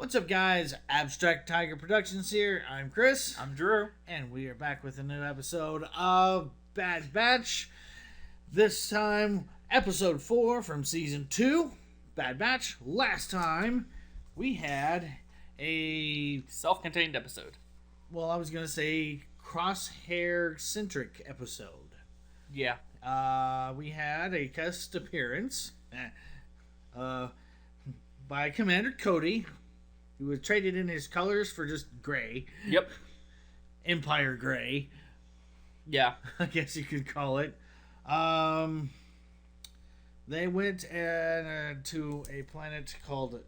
What's up, guys? Abstract Tiger Productions here. I'm Chris. I'm Drew. And we are back with a new episode of Bad Batch. This time, episode 4 from season 2, Bad Batch. Last time, we had a... self-contained episode. Well, I was going to say crosshair-centric episode. Yeah. We had a guest appearance by Commander Cody. He was traded in his colors for just gray. Yep. Empire gray. Yeah. I guess you could call it. They went to a planet called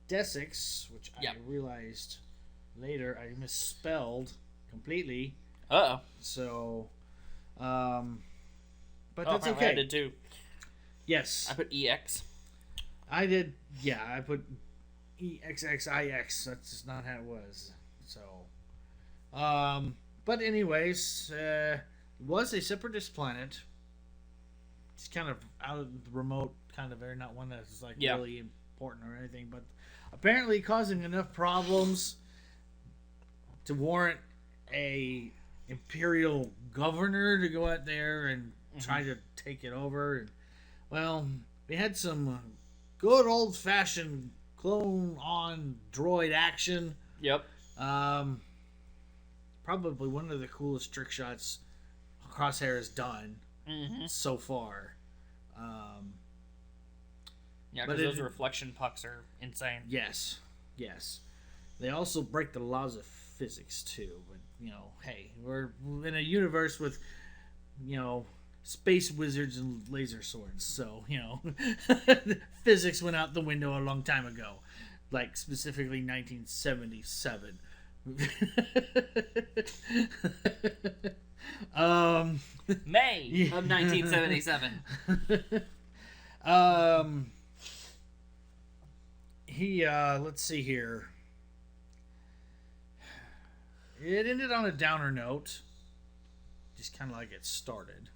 Desix, which I realized later I misspelled completely. Uh-oh. So, but that's okay. I did too. Yes. I put EX. I did, yeah, I put EXXIX. That's just not how it was. So, but anyways, it was a separatist planet. It's kind of out of the remote kind of area, not one that's like really important or anything, but apparently causing enough problems to warrant a imperial governor to go out there and try to take it over. And, well, we had some good old-fashioned clone-on droid action. Yep. Probably one of the coolest trick shots Crosshair has done so far. Yeah, because those reflection pucks are insane. Yes. They also break the laws of physics, too. But, hey, we're in a universe with, space wizards and laser swords. So, physics went out the window a long time ago. Like, specifically 1977. May of 1977. Let's see here. It ended on a downer note. Just kind of like it started.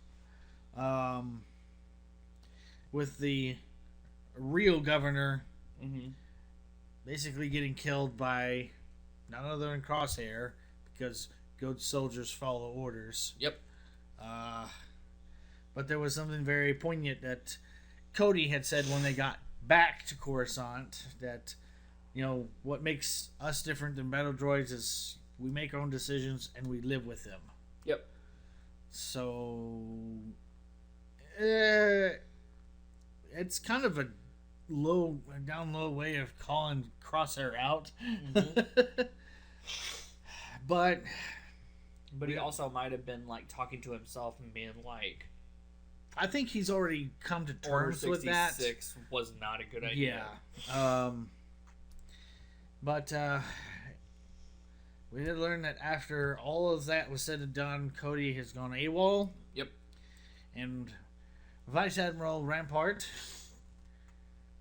With the real governor basically getting killed by none other than Crosshair, because good soldiers follow orders. Yep. But there was something very poignant that Cody had said when they got back to Coruscant, that what makes us different than battle droids is we make our own decisions and we live with them. Yep. So it's kind of a down low way of calling Crosshair out. But he also might have been like talking to himself and being like, I think he's already come to terms with that. 66 was not a good idea. Yeah. But we did learn that after all of that was said and done, Cody has gone AWOL. Yep. And Vice Admiral Rampart,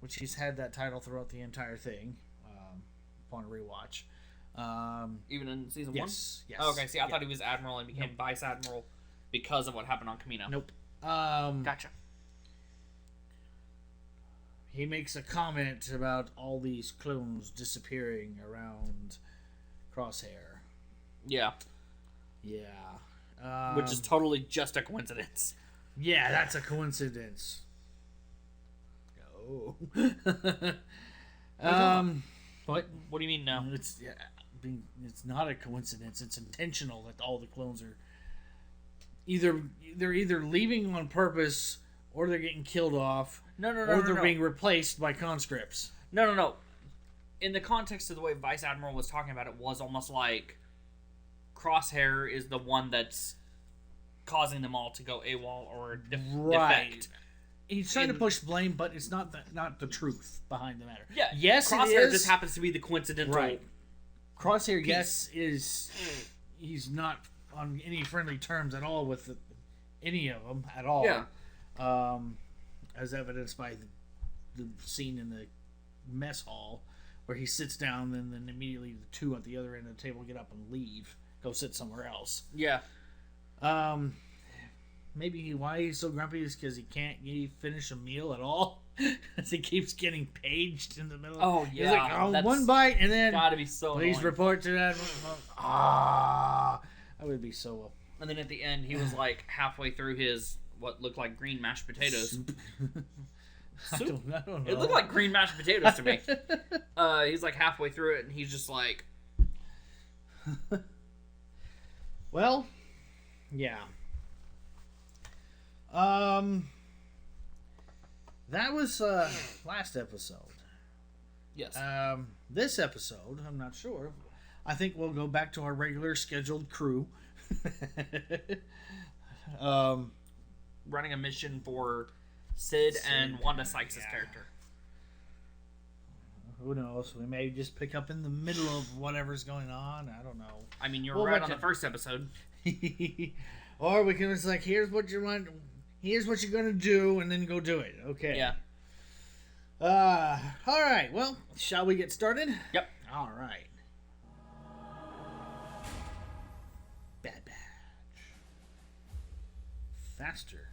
which he's had that title throughout the entire thing, upon a rewatch. Even in season 1? Yes. Oh, okay, see, I thought he was Admiral and became Vice Admiral because of what happened on Kamino. Nope. Gotcha. He makes a comment about all these clones disappearing around Crosshair. Yeah. Yeah. Which is totally just a coincidence. Yeah, that's a coincidence. Oh. What? What do you mean no? It's not a coincidence. It's intentional that all the clones are either leaving on purpose, or they're getting killed off. No, or they're being replaced by conscripts. No. In the context of the way Vice Admiral was talking about it, was almost like Crosshair is the one that's causing them all to go AWOL or defect. He's trying to push blame, but it's not the truth behind the matter. Yeah. Yes, Crosshair just happens to be the coincidental. Right. Crosshair, yes, he's not on any friendly terms at all with any of them at all. Yeah. As evidenced by the scene in the mess hall where he sits down and then immediately the two at the other end of the table get up and leave, go sit somewhere else. Yeah. Maybe why he's so grumpy is because he can't finish a meal at all. As he keeps getting paged in the middle. Oh, He's like, yeah. one bite, and then Gotta be so please annoying. report to that. Ah, I would be so. And then at the end, he was like halfway through his what looked like green mashed potatoes. I don't know. It looked like green mashed potatoes to me. He's like halfway through it, and he's just like, well, yeah. That was last episode. yes. This episode, I'm not sure. I think we'll go back to our regular scheduled crew. Running a mission for Sid and Wanda Sykes' character. Who knows? We may just pick up in the middle of whatever's going on. I don't know. I mean, you were right on the first episode. Or we can just like, here's what you want, here's what you're gonna do, and then go do it. Okay. Yeah. All right. Well, shall we get started? Yep. All right. Bad Batch. Faster.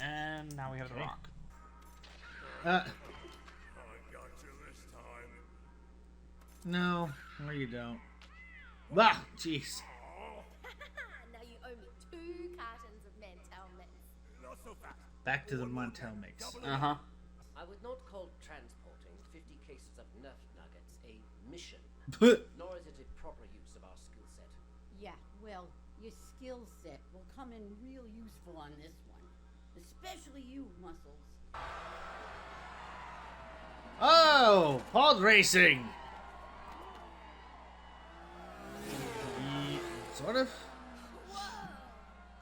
And now we have the Rock. I got you this time. No, you don't. Bah, jeez. Now you owe me 2 cartons of Mantel mix. Not so fast. Back to the Montel mix. Uh-huh. I would not call transporting 50 cases of Nerf nuggets a mission, nor is it a proper use of our skill set. Yeah, well, your skill set will come in real useful on this one. Especially you, Muscles. Oh, pod racing. Sort of. Whoa!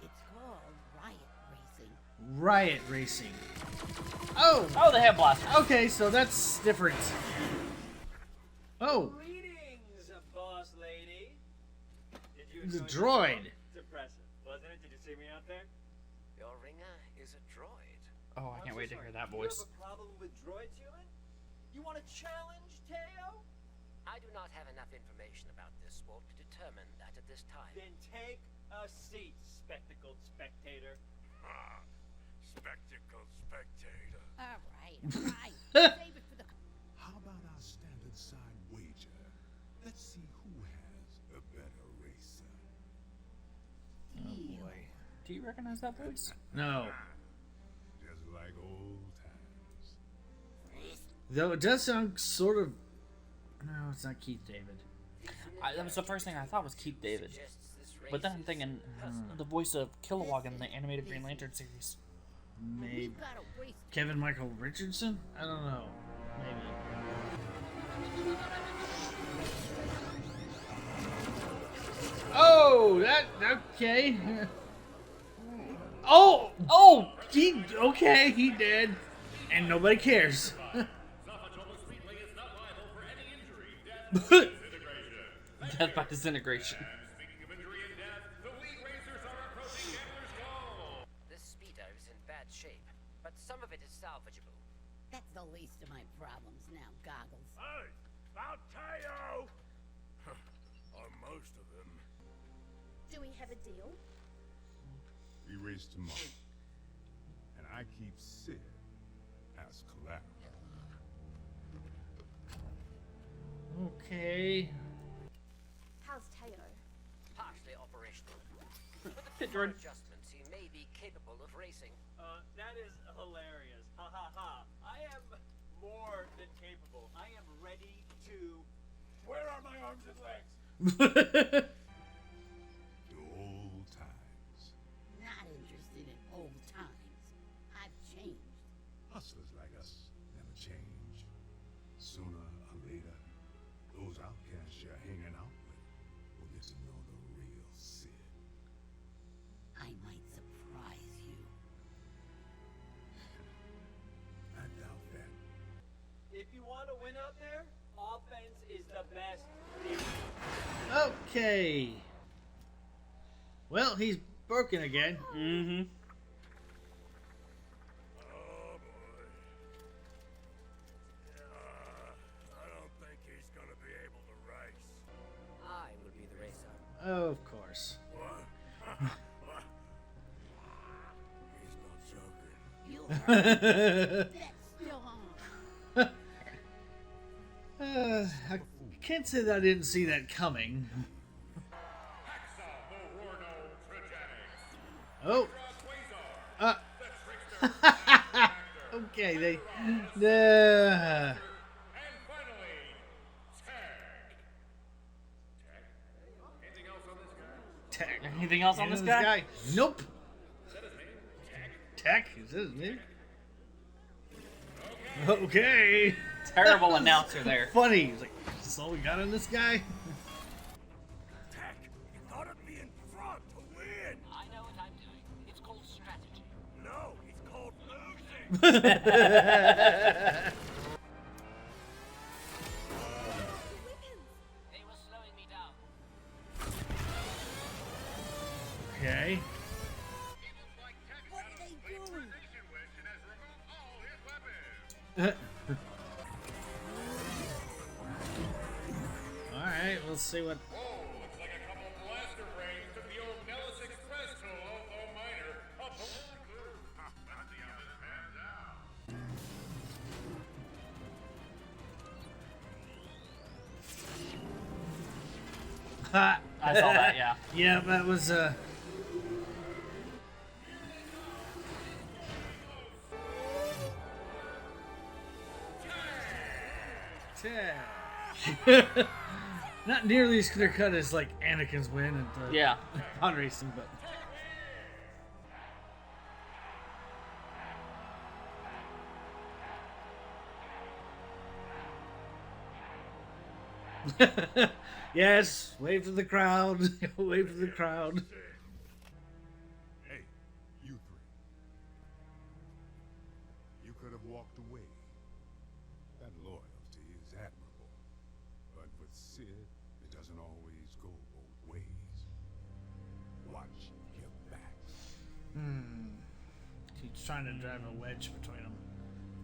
It's called riot racing. Riot racing. Oh. Oh, they have blasters. Okay, so that's different. Oh, Greetings, boss lady. Did you the enjoy droid. It's impressive, wasn't it? Did you see me out there? Your ringer is a droid. Oh, I can't wait to hear that voice. You have a problem with droids, human? You want a challenge, Teo? I do not have enough information about this sport to determine that at this time. Then take a seat, spectacled spectator. Ah, spectacle spectator. All right. Save it for the... How about our standard side wager? Let's see who has a better racer. Oh boy. Do you recognize that voice? No. Just like old times. Though it does sound sort of. No, it's not Keith David. That was the first thing I thought was Keith David. Suggests this But then race I'm is thinking personal. the voice of Kilowog in the animated Green Lantern series. Maybe We've got to waste... Kevin Michael Richardson. I don't know. Maybe. Oh, that okay. Oh, he okay. He did, and nobody cares. Death by disintegration. This speeder is in bad shape, but some of it is salvageable. That's the least of my problems now, Goggles. Hey, about Teo! Or most of them. Do we have a deal? We race tomorrow. And I keep Sid as collateral. Okay. How's Teo? Partially operational. With a Hey, few Jordan. adjustments, he may be capable of racing. That is hilarious. Ha ha ha. I am more than capable. I am ready to... Where are my arms and legs? The old times. Not interested in old times. I've changed. Hustlers like us never change. Sooner or later, those outcasts you're hanging out with will get to know the real Sid. I might surprise you. I doubt that. If you want to win out there, offense is the best. Okay. Well, he's broken again. Mm-hmm. Oh boy. I don't think he's gonna be able to race. I will be the racer. Of course. What? He's not joking. You'll Bet's still on. I can't say that I didn't see that coming. Oh. Okay, Tech. Anything else on this guy? Nope. Tech? Is this his name? Okay. Terrible announcer there. Funny. He's like, is this all we got on this guy? Tech, you gotta be in front to win. I know what I'm doing. It's called strategy. No, it's called losing. They were slowing me down. Okay. What are they doing? Alright, let's see what. Whoa, looks like a couple blaster brains took the old Nellis Express to a low miner. Not see how this pans out. Ha! I saw that, yeah. Yeah, that was not nearly as clear cut as like Anakin's win at the Yeah. pod racing, but yes, wave to the crowd, wave to the crowd. Hey, you three. You could have walked away. That loyalty is admirable. But with Sid, it doesn't always go both ways. Watch your backs. He's trying to drive a wedge between them,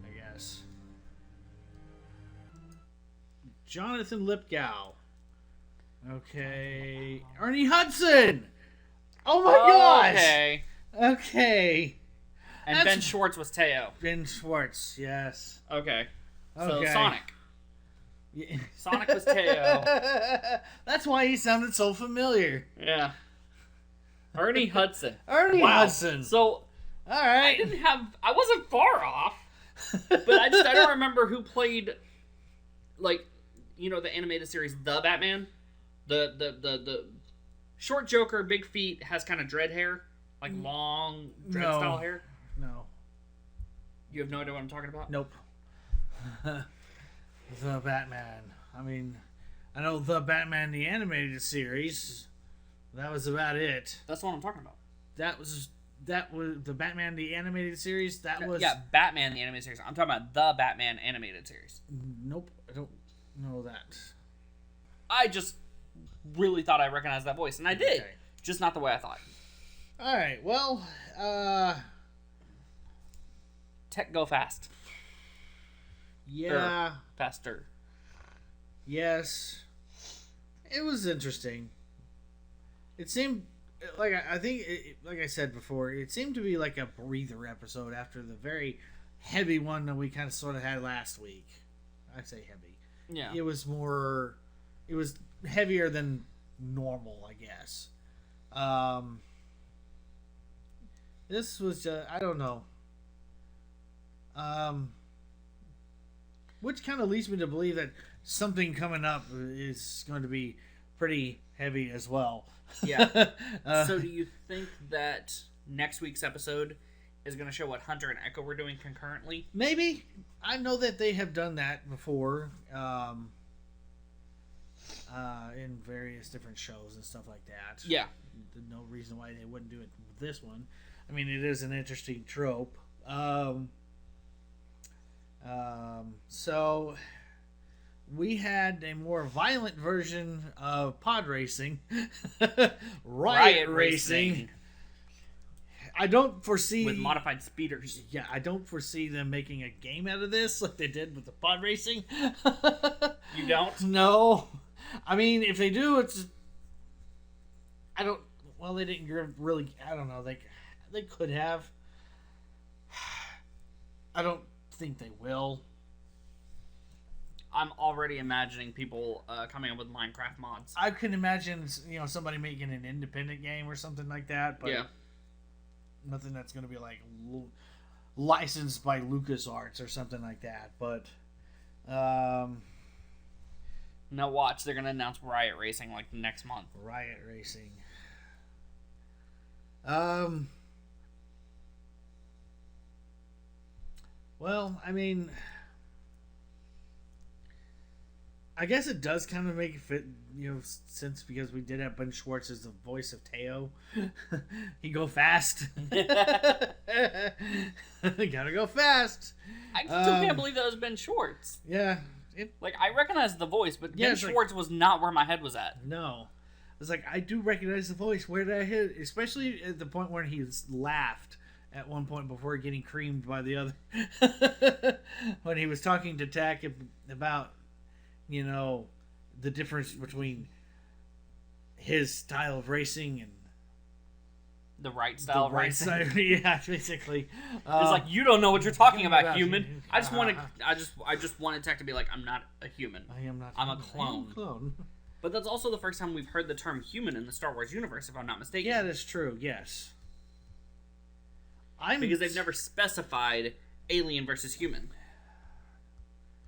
I guess. Jonathan Lithgow. Okay. Ernie Hudson! Oh my gosh! Okay. Okay. And That's- Ben Schwartz was Teo. Ben Schwartz, yes. Okay. So Okay. Sonic. Yeah. Sonic was Teo. That's why he sounded so familiar. Yeah. Ernie Hudson. Ernie Wow. Hudson. So Alright. I wasn't far off, but I don't remember who played, like, you know, the animated series The Batman. The short Joker, big feet, has kind of dread hair, like long dread No. style hair. No. You have no idea what I'm talking about? Nope. The Batman. I mean, I know The Batman the animated series. That was about it. That's what I'm talking about. That was the Batman the animated series. That was Yeah, Batman the animated series. I'm talking about the Batman animated series. Nope. I don't know that. I just really thought I recognized that voice, and I did. Okay. Just not the way I thought. All right. Well, Tech go fast. yeah. Faster. Yes. It was interesting. It seemed like I think, like I said before, it seemed to be like a breather episode after the very heavy one that we kind of sort of had last week. I'd say heavy. Yeah. It was heavier than normal, I guess. This was just, I don't know. Which kind of leads me to believe that something coming up is going to be pretty heavy as well. Yeah. So do you think that next week's episode is going to show what Hunter and Echo were doing concurrently? Maybe. I know that they have done that before in various different shows and stuff like that. Yeah. No reason why they wouldn't do it with this one. I mean, it is an interesting trope. So we had a more violent version of pod racing, riot racing. I don't foresee With modified speeders. Yeah, I don't foresee them making a game out of this like they did with the pod racing. You don't? No. I mean, if they do, it's. I don't. Well, they didn't really. I don't know. They could have. I don't think they will. I'm already imagining people coming up with Minecraft mods. I can imagine, somebody making an independent game or something like that, but nothing that's going to be like licensed by LucasArts or something like that. But now watch, they're going to announce Riot Racing like next month. Riot Racing. Well, I mean, I guess it does kind of make it fit, since because we did have Ben Schwartz as the voice of Teo. He go fast. Gotta go fast. I still can't believe that was Ben Schwartz. Yeah. I recognize the voice, but Ben Schwartz was not where my head was at. No. I was like, I do recognize the voice. Where did I hit it? Especially at the point where he laughed at one point before getting creamed by the other. When he was talking to Tack about, the difference between his style of racing and the right style of racing. Yeah, basically. It's like, you don't know what you're talking about, human. I just wanted Tech to be like, I'm not a human. I am not. I'm a clone. But that's also the first time we've heard the term human in the Star Wars universe, if I'm not mistaken. Yeah, that's true. Yes. Because they've never specified alien versus human.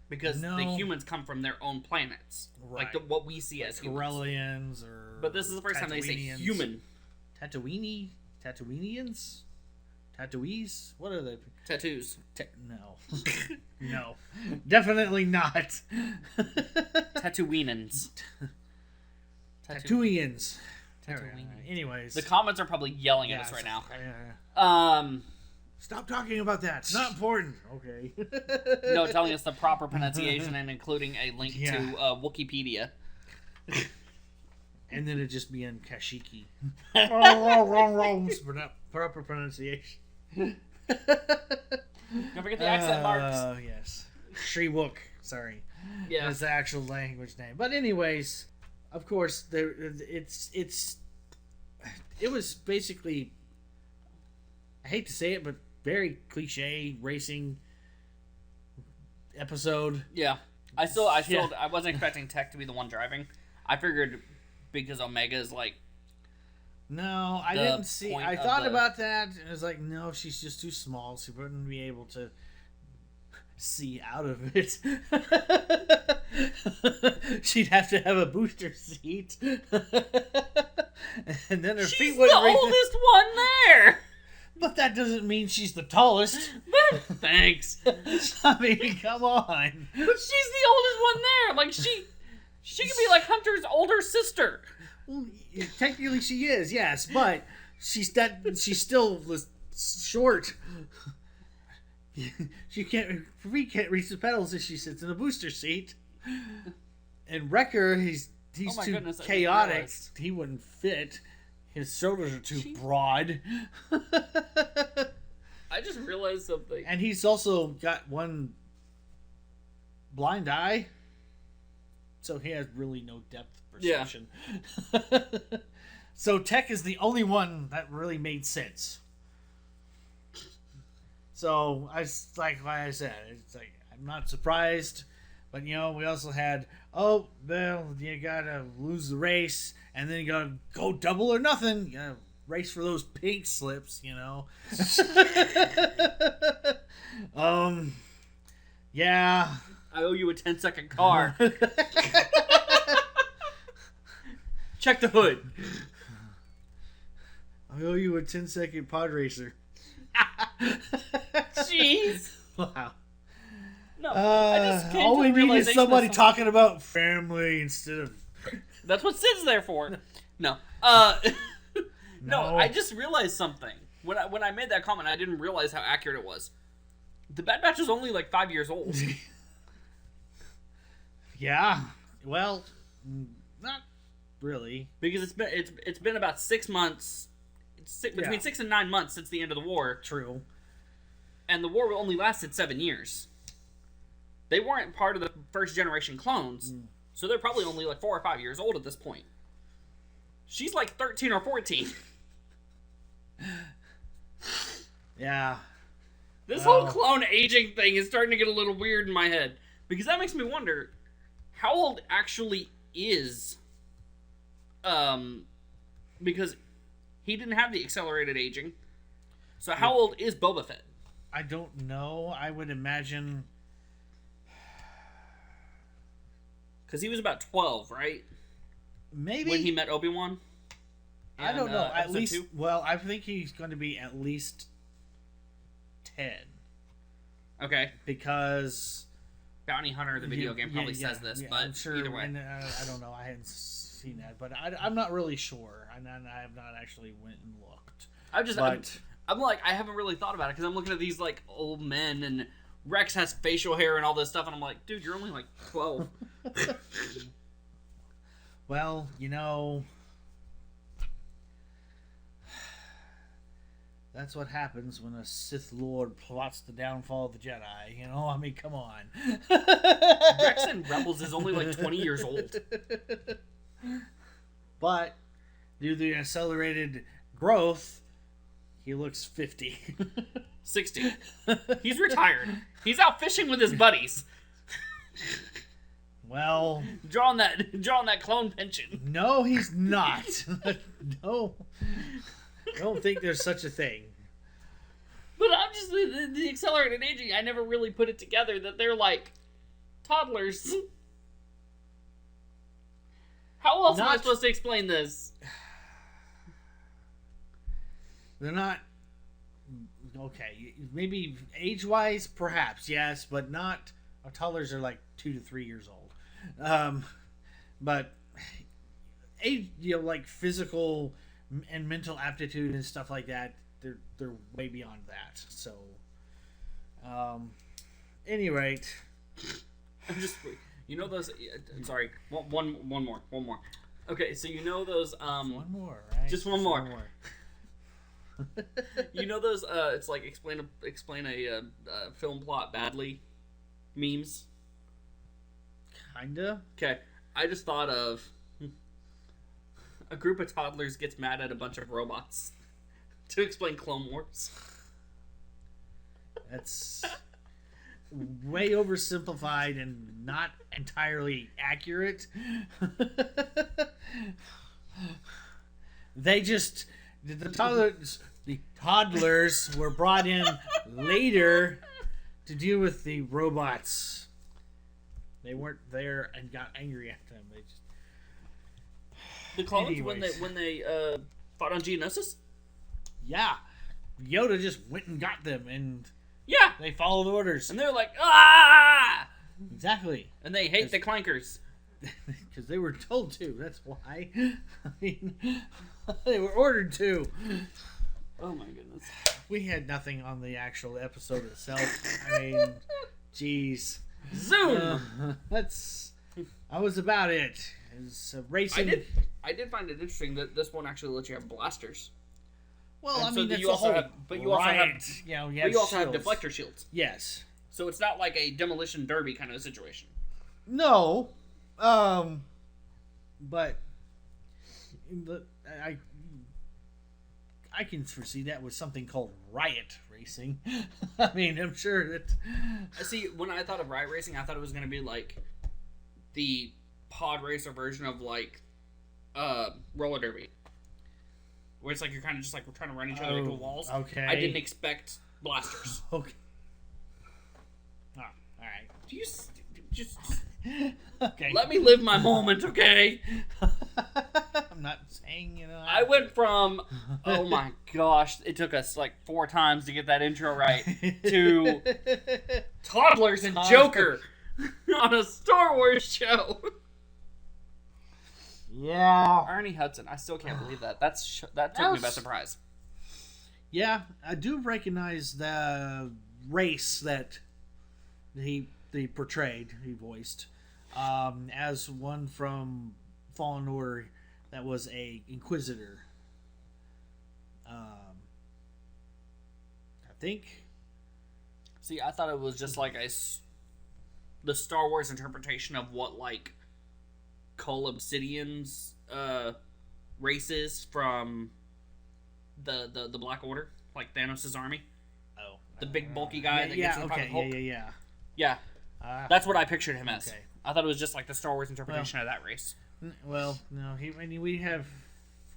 Because the humans come from their own planets. Right. Like what we see as humans. Corellians or... But this is the first time they say human. Tatooinians? Tatooies? What are they? Tattoos. No. No. Definitely not. Tatooinans. Tatooians. Anyways. The comments are probably yelling at us right now. Stop talking about that. It's not important. Okay. No, telling us the proper pronunciation and including a link to Wikipedia. And then it'd just be in Kashiki. Proper pronunciation. Don't forget the accent marks. Oh, yes. Shriwook. Sorry. Yeah. That's the actual language name. But anyways, of course, it was basically, I hate to say it, but very cliche racing episode. Yeah. I wasn't expecting Tech to be the one driving. I figured because Omega is like... No, I didn't see... I thought about that, and I was like, no, she's just too small. She wouldn't be able to see out of it. She'd have to have a booster seat. And then her feet wouldn't... She's the oldest one there! But that doesn't mean she's the tallest. Thanks. I mean, come on. But she's the oldest one there. Like, she could be like Hunter's older sister. Well, technically she is, yes, but she's still short. She can't reach the pedals if she sits in a booster seat. And Wrecker, he's too chaotic. He wouldn't fit. His shoulders are too broad. I just realized something. And he's also got one blind eye. So he has really no depth perception. Yeah. So Tech is the only one that really made sense. So like I said, it's like I'm not surprised. But we also had, you gotta lose the race, and then you gotta go double or nothing. You gotta race for those pink slips, Yeah. I owe you a 10-second car. Check the hood. I owe you a 10-second pod racer. Jeez. Wow. No, I just came all to we the need is somebody that talking about family instead of... That's what Sid's there for. No. No, I just realized something. When I made that comment, I didn't realize how accurate it was. The Bad Batch is only like 5 years old. Yeah. Well, not really. Because it's been about 6 months, between 6 and 9 months since the end of the war. True. And the war only lasted 7 years. They weren't part of the first generation clones, so they're probably only like 4 or 5 years old at this point. She's like 13 or 14. Yeah. This whole clone aging thing is starting to get a little weird in my head. Because that makes me wonder, how old actually is... because he didn't have the accelerated aging. So how old is Boba Fett? I don't know. I would imagine... Because he was about 12, right? Maybe. When he met Obi-Wan? I don't know. At least... 2? Well, I think he's going to be at least 10. Okay. Because... Bounty Hunter, the video game, probably says this, but I'm sure, either way. And, I don't know. I hadn't seen that. But I'm not really sure. And I have not actually went and looked. I'm like, I haven't really thought about it, because I'm looking at these, like, old men, and Rex has facial hair and all this stuff, and I'm like, dude, you're only, like, 12. Well, that's what happens when a Sith Lord plots the downfall of the Jedi. I mean, come on. Rex in Rebels is only, like, 20 years old. But, due to the accelerated growth, he looks 50. 60. He's retired. He's out fishing with his buddies. Well, drawing that clone pension. No, he's not. No, I don't think there's such a thing. But I'm just the accelerated aging. I never really put it together that they're like toddlers. How else am I supposed to explain this? They're not. Okay, maybe age-wise, perhaps yes, but not. Toddlers are like 2 to 3 years old. But age, like physical and mental aptitude and stuff like that, they're way beyond that. So, any rate, I'm just those. I'm sorry. One more. Okay, so those. One more, right? Just one more. Those. It's like explain a film plot badly. Memes. Kinda. Okay, I just thought of a group of toddlers gets mad at a bunch of robots to explain Clone Wars. That's way oversimplified and not entirely accurate. The toddlers were brought in later to deal with the robots. They weren't there and got angry at them. They just... The clones when they fought on Geonosis? Yeah. Yoda just went and got them and yeah, they followed orders. And they're like, ah! Exactly. And they hate the clankers. Because they were told to. That's why. I mean, they were ordered to. Oh my goodness. We had nothing on the actual episode itself. I mean, jeez. Zoom! That was about it. It's racing. I did find it interesting that this one actually lets you have blasters. Well, and I mean, you also have deflector shields. Yes. So it's not like a demolition derby kind of situation. No, but I can foresee that with something called riot racing. I mean, I'm sure that. See, when I thought of riot racing, I thought it was going to be like the pod racer version of like roller derby, where it's like you're kind of just like we're trying to run each other into walls. Okay. I didn't expect blasters. Okay. Oh, all right. Do you just okay? Let me live my moment, okay? I'm not saying I went from oh my gosh, it took us like 4 times to get that intro right to toddlers and Joker on a Star Wars show. Yeah. Ernie Hudson. I still can't believe that. That took me by surprise. Yeah, I do recognize the race that he portrayed, he voiced, as one from Fallen Order that was a Inquisitor. I think. See, I thought it was just like the Star Wars interpretation of what like Cull Obsidian's races from the Black Order, like Thanos' army. Oh, the big bulky guy that yeah, gets in front of Hulk. yeah. Yeah, that's what I pictured him as. Okay. I thought it was just like the Star Wars interpretation of that race. Well, no, we have,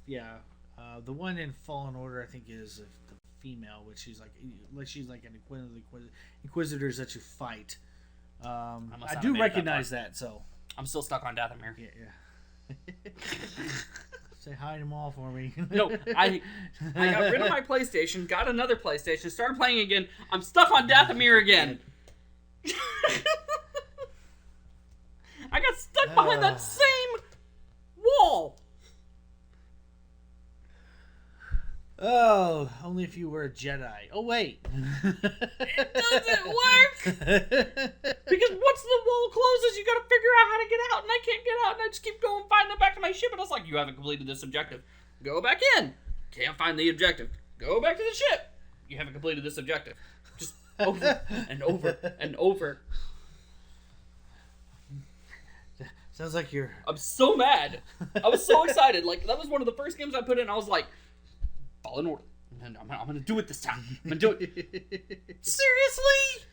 the one in Fallen Order, I think, is the female, which she's like an inquisitors that you fight. I do recognize that, so I'm still stuck on Dathomir. Yeah. Say hi to them all for me. No, I got rid of my PlayStation, got another PlayStation, started playing again. I'm stuck on Dathomir again. I got stuck behind that same wall. Oh, only if you were a Jedi. Oh, wait. It doesn't work. Because once the wall closes, you gotta figure out how to get out, and I can't get out, and I just keep going, finding the back of my ship, and I was like, you haven't completed this objective. Go back in. Can't find the objective. Go back to the ship. You haven't completed this objective. Just over and over and over. Sounds like you're... I'm so mad. I was so excited. Like, that was one of the first games I put in. I was like, Fallen Order. I'm going to do it this time. I'm going to do it. Seriously?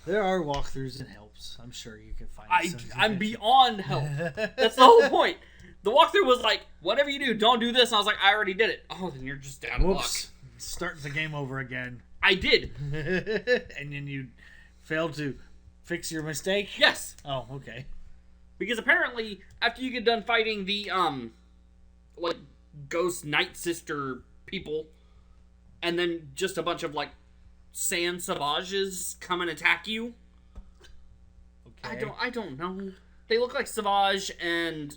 There are walkthroughs and helps. I'm sure you can find I'm beyond help. That's the whole point. The walkthrough was like, whatever you do, don't do this. And I was like, I already did it. Oh, then you're just down luck. Start the game over again. I did. And then you failed to fix your mistake? Yes. Oh, okay. Because apparently, after you get done fighting the, like, Ghost Night Sister people, and then just a bunch of, like, sand savages come and attack you. Okay. I don't know. They look like Savage, and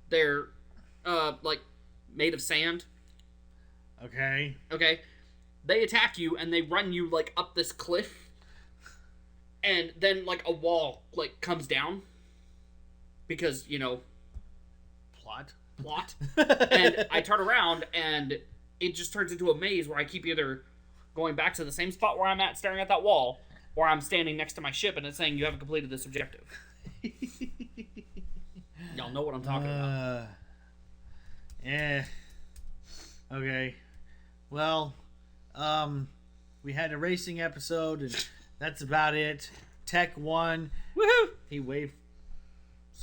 they're, like, made of sand. Okay. Okay. They attack you, and they run you, like, up this cliff, and then, like, a wall, like, comes down. Because, you know... Plot. And I turn around, and it just turns into a maze where I keep either going back to the same spot where I'm at, staring at that wall, or I'm standing next to my ship, and it's saying, you haven't completed this objective. Y'all know what I'm talking about. Yeah. Okay. Well, we had a racing episode, and that's about it. Tech won. Woohoo! He waved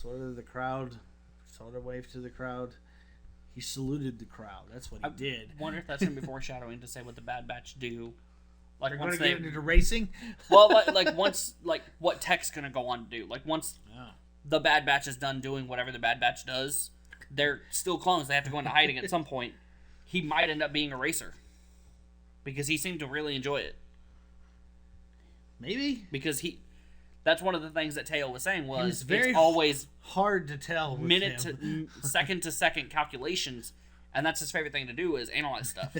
waved to the crowd. He saluted the crowd. That's what he did. I wonder if that's going to be foreshadowing to say what the Bad Batch do. Like, They're once going to get into racing? Well, like once, like, what Tech's going to go on to do. Like, once the Bad Batch is done doing whatever the Bad Batch does, they're still clones. They have to go into hiding at some point. He might end up being a racer. Because he seemed to really enjoy it. Maybe? Because that's one of the things that Teo was saying was it's very always hard to tell with him. second to second calculations, and that's his favorite thing to do is analyze stuff.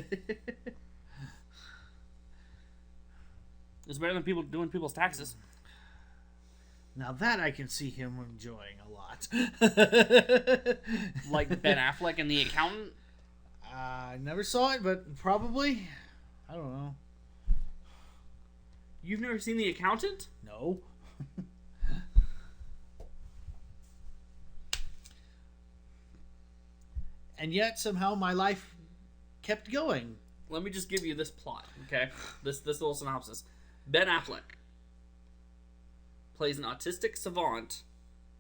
It's better than people doing people's taxes. Now that I can see him enjoying a lot. Like Ben Affleck and The Accountant? I never saw it, but probably. I don't know. You've never seen The Accountant? No. And yet somehow my life kept going. Let me just give you this plot, okay? This little synopsis. Ben Affleck plays an autistic savant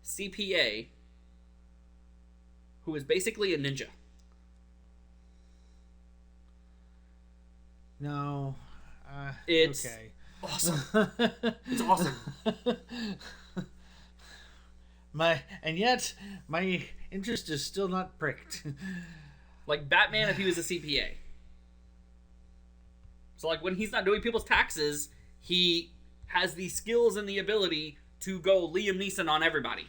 CPA who is basically a ninja. No. It's okay. Awesome. It's awesome. And yet my interest is still not pricked. Like Batman if he was a CPA. So like when he's not doing people's taxes, he has the skills and the ability to go Liam Neeson on everybody.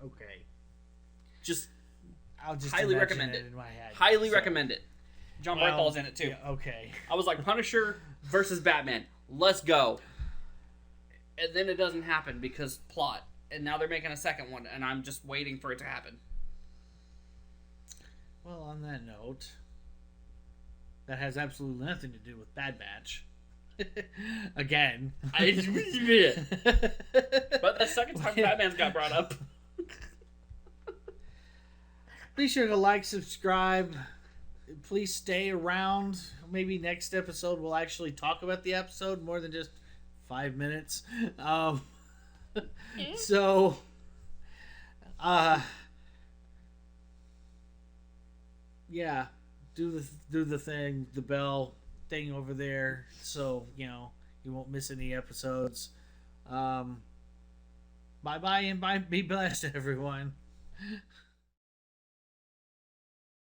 Okay. I'll just highly recommend it. In my head. Highly recommend it. John Bernthal's in it too. Yeah, okay. I was like, Punisher versus Batman. Let's go. And then it doesn't happen because plot. And now they're making a second one, and I'm just waiting for it to happen. Well, on that note, that has absolutely nothing to do with Bad Batch. Again. But the second time Batman's got brought up. Be sure to like, subscribe, please stay around. Maybe next episode we'll actually talk about the episode more than just 5 minutes. So, yeah, do the thing, the bell thing over there, so you won't miss any episodes. Bye bye and be blessed, everyone.